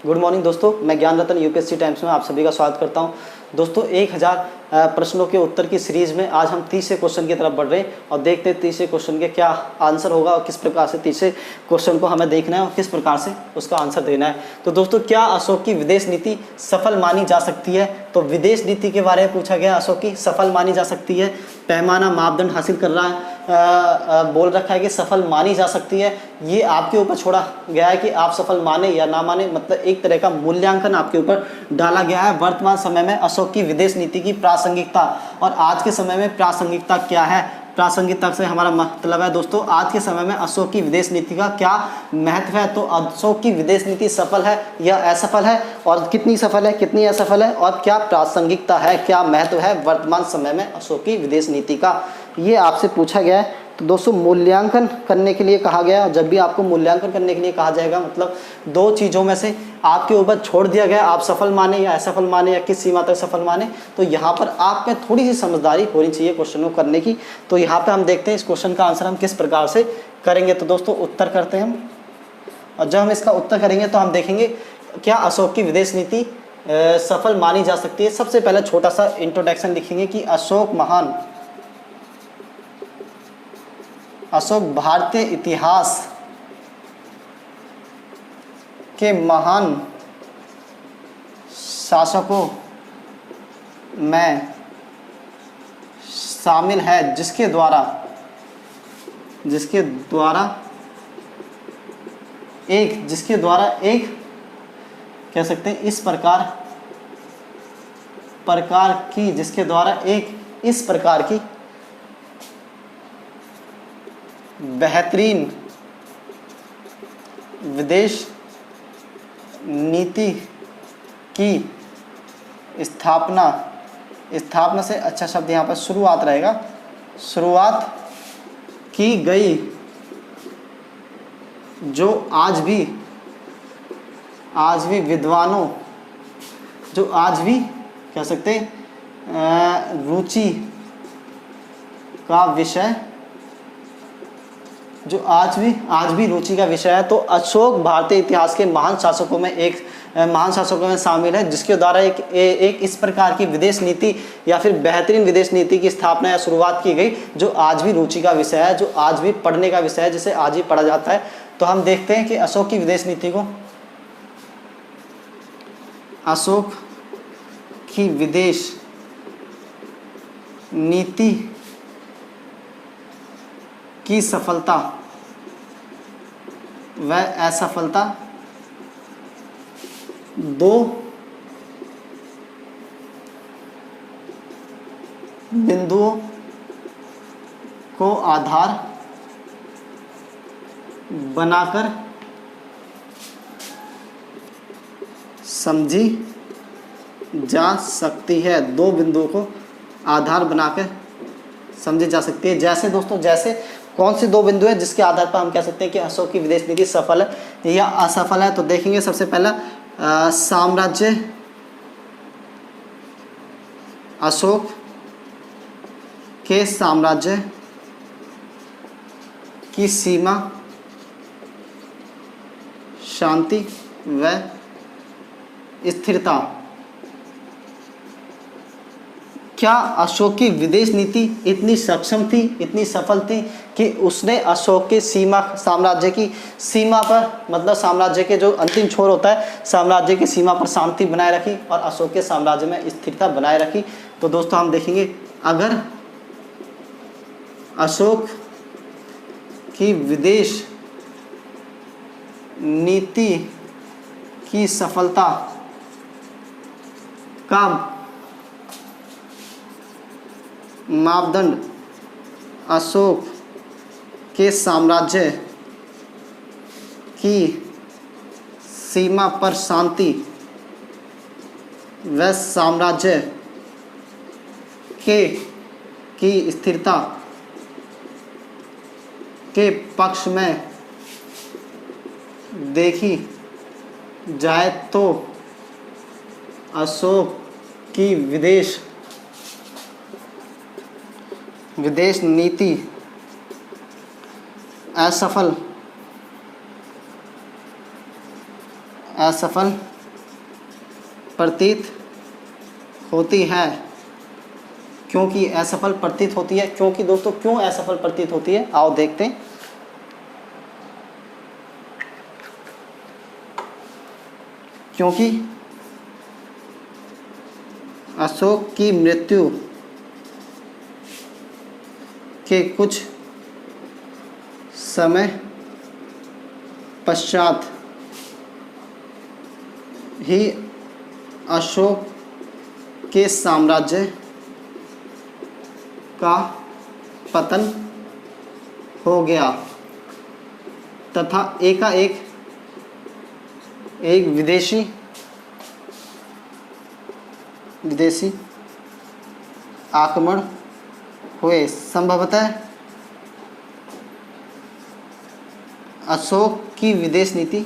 Good morning दोस्तों, मैं ज्ञान रतन यूपीएससी टाइम्स में आप सभी का स्वागत करता हूं। दोस्तों 1000 प्रश्नों के उत्तर की सीरीज में आज हम तीसरे क्वेश्चन की तरफ बढ़ रहे हैं और देखते हैं तीसरे क्वेश्चन के क्या आंसर होगा और किस प्रकार से तीसरे क्वेश्चन को हमें देखना है और किस प्रकार से उसका आंसर देना है। तो दोस्तों, क्या अशोक की विदेश नीति सफल मानी जा सकती है? तो विदेश नीति के बारे में पूछा गया, अशोक की सफल मानी जा सकती है। पैमाना मापदंड हासिल कर रहा है, बोल रखा है कि सफल मानी जा सकती है। ये आपके ऊपर छोड़ा गया है कि आप सफल माने या ना माने, मतलब एक तरह का मूल्यांकन आपके ऊपर डाला गया है। वर्तमान समय में अशोक की विदेश नीति की प्रासंगिकता और आज के समय में प्रासंगिकता क्या है। प्रासंगिकता से हमारा मतलब है दोस्तों, आज के समय में अशोक की विदेश नीति का क्या महत्व है। तो अशोक की विदेश नीति सफल है या असफल है, और कितनी सफल है, कितनी असफल है, और क्या प्रासंगिकता है, क्या महत्व है वर्तमान समय में अशोक की विदेश नीति का, ये आपसे पूछा गया है। तो दोस्तों, मूल्यांकन करने के लिए कहा गया, जब भी आपको मूल्यांकन करने के लिए कहा जाएगा मतलब दो चीज़ों में से आपके ऊपर छोड़ दिया गया, आप सफल माने या असफल माने या किस सीमा तक सफल माने। तो यहाँ पर आप में थोड़ी सी समझदारी होनी चाहिए क्वेश्चन को करने की। तो यहाँ पे हम देखते हैं इस क्वेश्चन का आंसर हम किस प्रकार से करेंगे। तो दोस्तों, उत्तर करते हैं हम, और जब हम इसका उत्तर करेंगे तो हम देखेंगे क्या अशोक की विदेश नीति सफल मानी जा सकती है। सबसे पहले छोटा सा इंट्रोडक्शन लिखेंगे कि अशोक भारतीय इतिहास के महान शासकों में शामिल है, जिसके द्वारा एक कह सकते हैं इस प्रकार की बेहतरीन विदेश नीति की स्थापना से अच्छा शब्द यहाँ पर शुरुआत रहेगा, शुरुआत की गई, जो आज भी विद्वानों, जो आज भी कह सकते हैं रुचि का विषय, जो आज भी रुचि का विषय है। तो अशोक भारतीय इतिहास के महान शासकों में शामिल है, जिसके द्वारा एक इस प्रकार की विदेश नीति या फिर बेहतरीन विदेश नीति की स्थापना या शुरुआत की गई, जो आज भी रुचि का विषय है, जो आज भी पढ़ने का विषय है, जिसे आज भी पढ़ा जाता है। तो हम देखते हैं कि अशोक की विदेश नीति को, अशोक की विदेश नीति की सफलता व असफलता दो बिंदुओं को आधार बनाकर समझी जा सकती है। दो बिंदुओं को आधार बनाकर समझी जा सकती है। जैसे दोस्तों, जैसे कौन से दो बिंदु है जिसके आधार पर हम कह सकते हैं कि अशोक की विदेश नीति सफल है या असफल है। तो देखेंगे सबसे पहला साम्राज्य, अशोक के साम्राज्य की सीमा, शांति व स्थिरता। क्या अशोक की विदेश नीति इतनी सक्षम थी, इतनी सफल थी कि उसने अशोक के साम्राज्य की सीमा पर, मतलब साम्राज्य के जो अंतिम छोर होता है, साम्राज्य की सीमा पर शांति बनाए रखी और अशोक के साम्राज्य में स्थिरता बनाए रखी। तो दोस्तों, हम देखेंगे अगर अशोक की विदेश नीति की सफलता का मापदंड अशोक के साम्राज्य की सीमा पर शांति व साम्राज्य की स्थिरता के पक्ष में देखी जाए तो अशोक की विदेश नीति असफल प्रतीत होती है। क्योंकि असफल प्रतीत होती है, क्योंकि दोस्तों क्यों असफल प्रतीत होती है, आओ देखते हैं। क्योंकि अशोक की मृत्यु के कुछ समय पश्चात ही अशोक के साम्राज्य का पतन हो गया तथा एकाएक एक विदेशी आक्रमण हुए। संभवतः अशोक की विदेश नीति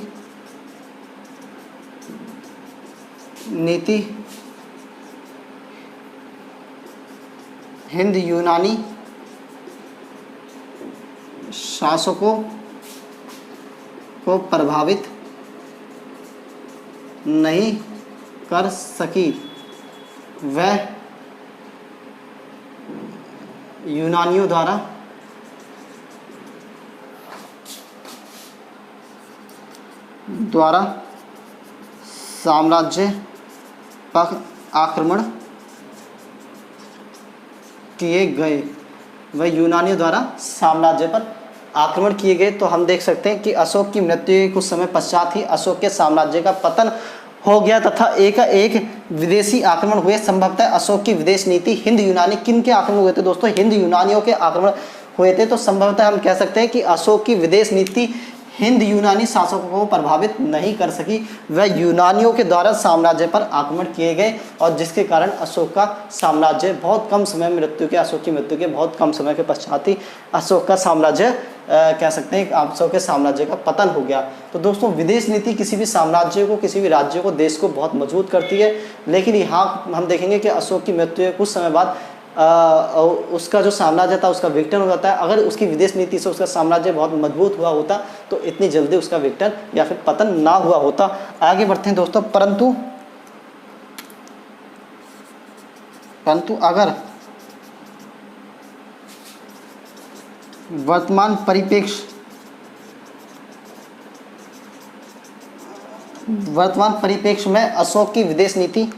हिंद यूनानी शासकों को प्रभावित नहीं कर सकी। वह यूनानियों द्वारा साम्राज्य पर आक्रमण किए गए। वह यूनानियों द्वारा साम्राज्य पर आक्रमण किए गए। तो हम देख सकते हैं कि अशोक की मृत्यु के कुछ समय पश्चात ही अशोक के साम्राज्य का पतन हो गया तथा एक विदेशी आक्रमण हुए। संभवतः अशोक की विदेश नीति हिंद यूनानी, किन के आक्रमण हुए थे दोस्तों, हिंद यूनानियों के आक्रमण हुए थे। तो संभवतः हम कह सकते हैं कि अशोक की विदेश नीति हिंद यूनानी शासकों को प्रभावित नहीं कर सकी। वह यूनानियों के द्वारा साम्राज्य पर आक्रमण किए गए और जिसके कारण अशोक का साम्राज्य बहुत कम समय अशोक की मृत्यु के बहुत कम समय के पश्चात ही अशोक का साम्राज्य कह सकते हैं अशोक के साम्राज्य का पतन हो गया। तो दोस्तों विदेश नीति किसी भी साम्राज्य को, किसी भी राज्य को, देश को बहुत मजबूत करती है। लेकिन यहाँ हम देखेंगे कि अशोक की मृत्यु के कुछ समय बाद उसका जो साम्राज्य था उसका विघटन हो जाता है। अगर उसकी विदेश नीति से उसका साम्राज्य बहुत मजबूत हुआ होता तो इतनी जल्दी उसका विघटन या फिर पतन ना हुआ होता। आगे बढ़ते हैं दोस्तों। परंतु अगर वर्तमान परिप्रेक्ष्य में अशोक की विदेश नीति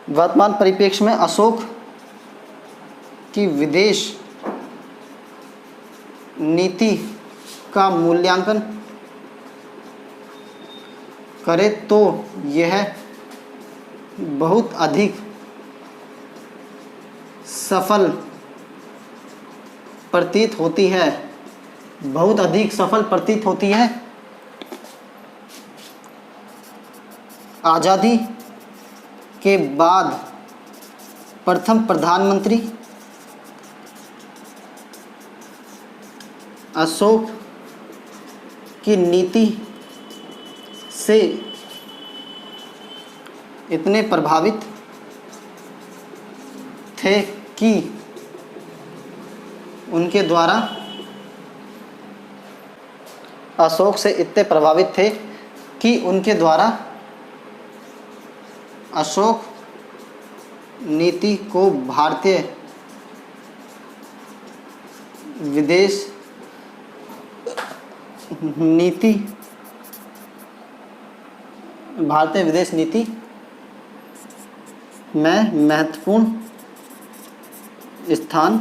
वर्तमान परिप्रेक्ष्य में अशोक की विदेश नीति का मूल्यांकन करें तो यह बहुत अधिक सफल प्रतीत होती है। बहुत अधिक सफल प्रतीत होती है। आज़ादी के बाद प्रथम प्रधानमंत्री अशोक की नीति से इतने प्रभावित थे कि उनके द्वारा अशोक से इतने प्रभावित थे कि उनके द्वारा अशोक नीति को भारतीय विदेश नीति में महत्वपूर्ण स्थान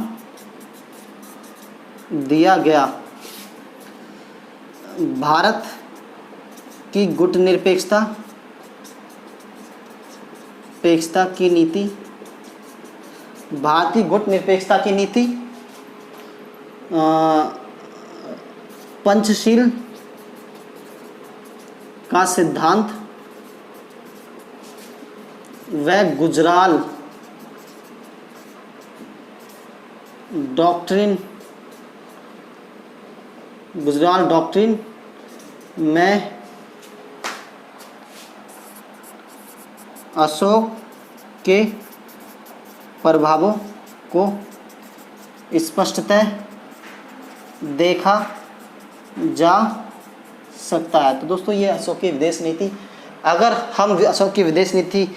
दिया गया। भारत की गुटनिरपेक्षता की नीति, भारतीय गुटनिरपेक्षता की नीति, पंचशील का सिद्धांत व गुजराल डॉक्ट्रिन में अशोक के प्रभावों को स्पष्टतः देखा जा सकता है। तो दोस्तों ये अशोक की विदेश नीति, अगर हम अशोक की विदेश नीति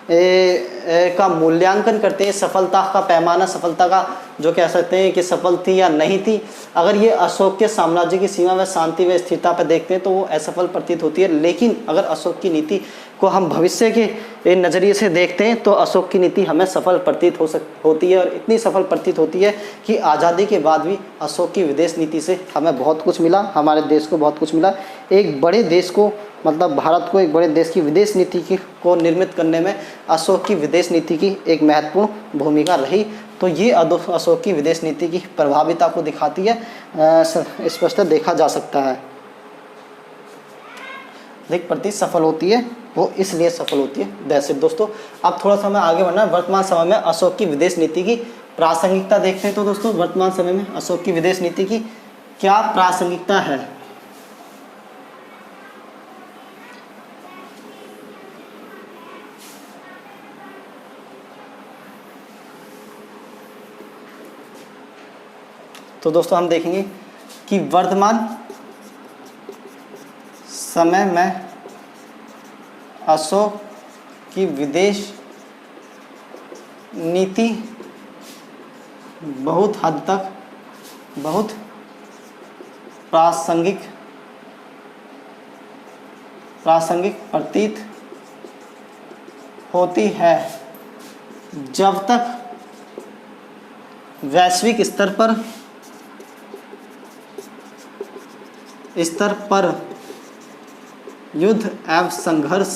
का मूल्यांकन करते हैं, सफलता का पैमाना, सफलता का जो कह सकते हैं कि सफल थी या नहीं थी, अगर ये अशोक के साम्राज्य की सीमा व शांति व स्थिरता पर देखते हैं तो वो असफल प्रतीत होती है। लेकिन अगर अशोक की नीति को हम भविष्य के नज़रिए से देखते हैं तो अशोक की नीति हमें सफल प्रतीत होती है, और इतनी सफल प्रतीत होती है कि आज़ादी के बाद भी अशोक की विदेश नीति से हमें बहुत कुछ मिला, हमारे देश को बहुत कुछ मिला। एक बड़े देश को, मतलब भारत को, एक बड़े देश की विदेश नीति को निर्मित करने में अशोक की विदेश नीति की एक महत्वपूर्ण भूमिका रही। तो ये अशोक की विदेश नीति की प्रभाविता को दिखाती है, स्पष्ट देखा जा सकता है। अधिक प्रति सफल होती है, वो इसलिए सफल होती है। दैट्स इट दोस्तों। अब थोड़ा सा हमें आगे बढ़ना है। वर्तमान समय में अशोक की विदेश नीति की प्रासंगिकता देखते हैं। तो दोस्तों वर्तमान समय में अशोक की विदेश नीति की क्या प्रासंगिकता है? तो दोस्तों हम देखेंगे कि वर्तमान समय में अशोक की विदेश नीति बहुत हद तक बहुत प्रासंगिक प्रतीत होती है जब तक वैश्विक स्तर पर युद्ध एवं संघर्ष,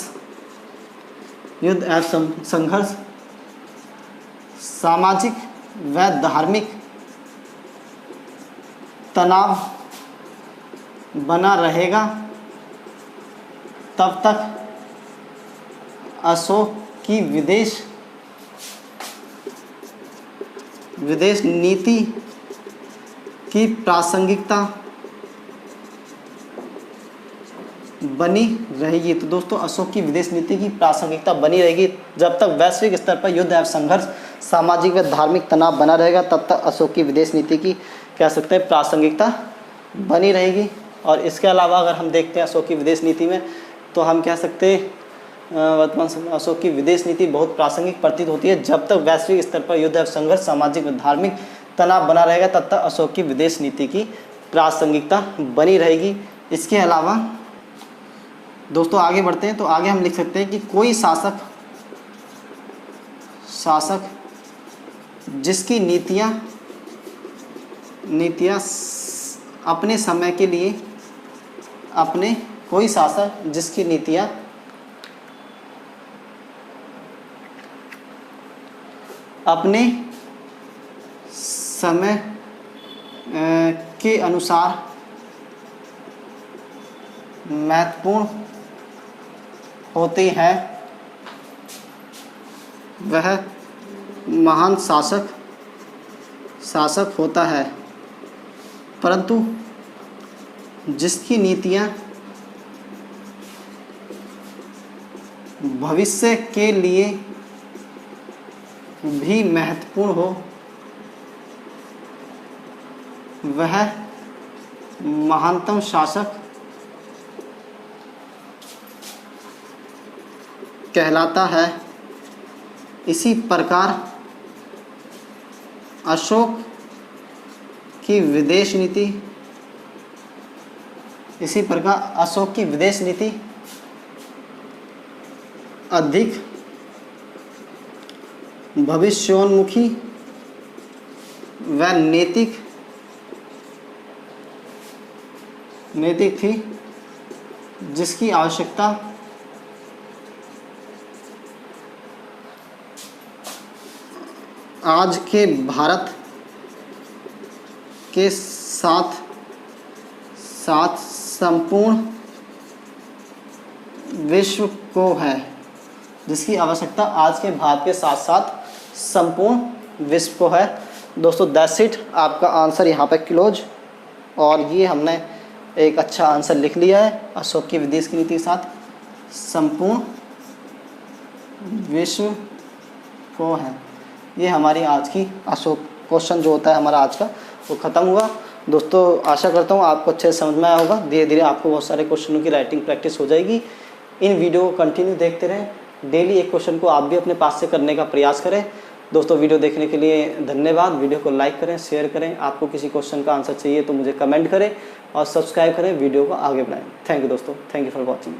सामाजिक व धार्मिक तनाव बना रहेगा, तब तक अशोक की विदेश नीति की प्रासंगिकता बनी रहेगी। तो दोस्तों अशोक की विदेश नीति की प्रासंगिकता बनी रहेगी जब तक वैश्विक स्तर पर युद्ध एवं संघर्ष, सामाजिक व धार्मिक तनाव बना रहेगा, तब तक अशोक की विदेश नीति की कह सकते हैं प्रासंगिकता बनी रहेगी। और इसके अलावा अगर हम देखते हैं अशोक की विदेश नीति में, तो हम कह सकते हैं वर्तमान समय अशोक की विदेश नीति बहुत प्रासंगिक प्रतीत होती है जब तक वैश्विक स्तर पर युद्ध एवं संघर्ष, सामाजिक व धार्मिक तनाव बना रहेगा, तब तक अशोक की विदेश नीति की प्रासंगिकता बनी रहेगी। इसके अलावा दोस्तों आगे बढ़ते हैं। तो आगे हम लिख सकते हैं कि कोई शासक जिसकी नीतियाँ अपने समय के लिए कोई शासक जिसकी नीतियाँ अपने समय के अनुसार महत्वपूर्ण होती हैं, वह महान शासक होता है। परंतु जिसकी नीतियाँ भविष्य के लिए भी महत्वपूर्ण हो, वह महानतम शासक कहलाता है। इसी प्रकार अशोक की विदेश नीति अधिक भविष्योन्मुखी व नैतिक थी, जिसकी आवश्यकता आज के भारत के साथ संपूर्ण विश्व को है, जिसकी आवश्यकता आज के भारत के साथ साथ संपूर्ण विश्व को है। दोस्तों दैट्स इट, आपका आंसर यहाँ पे क्लोज। और ये हमने एक अच्छा आंसर लिख लिया है। अशोक की विदेश की नीति के साथ संपूर्ण विश्व को है। ये हमारी आज की अशोक क्वेश्चन जो होता है हमारा आज का, वो ख़त्म हुआ। दोस्तों आशा करता हूँ आपको अच्छे से समझ में आया होगा। धीरे धीरे आपको बहुत सारे क्वेश्चनों की राइटिंग प्रैक्टिस हो जाएगी। इन वीडियो को कंटिन्यू देखते रहें। डेली एक क्वेश्चन को आप भी अपने पास से करने का प्रयास करें। दोस्तों वीडियो देखने के लिए धन्यवाद। वीडियो को लाइक करें, शेयर करें। आपको किसी क्वेश्चन का आंसर चाहिए तो मुझे कमेंट करें और सब्सक्राइब करें, वीडियो को आगे बढ़ाएं। थैंक यू दोस्तों, थैंक यू फॉर वॉचिंग।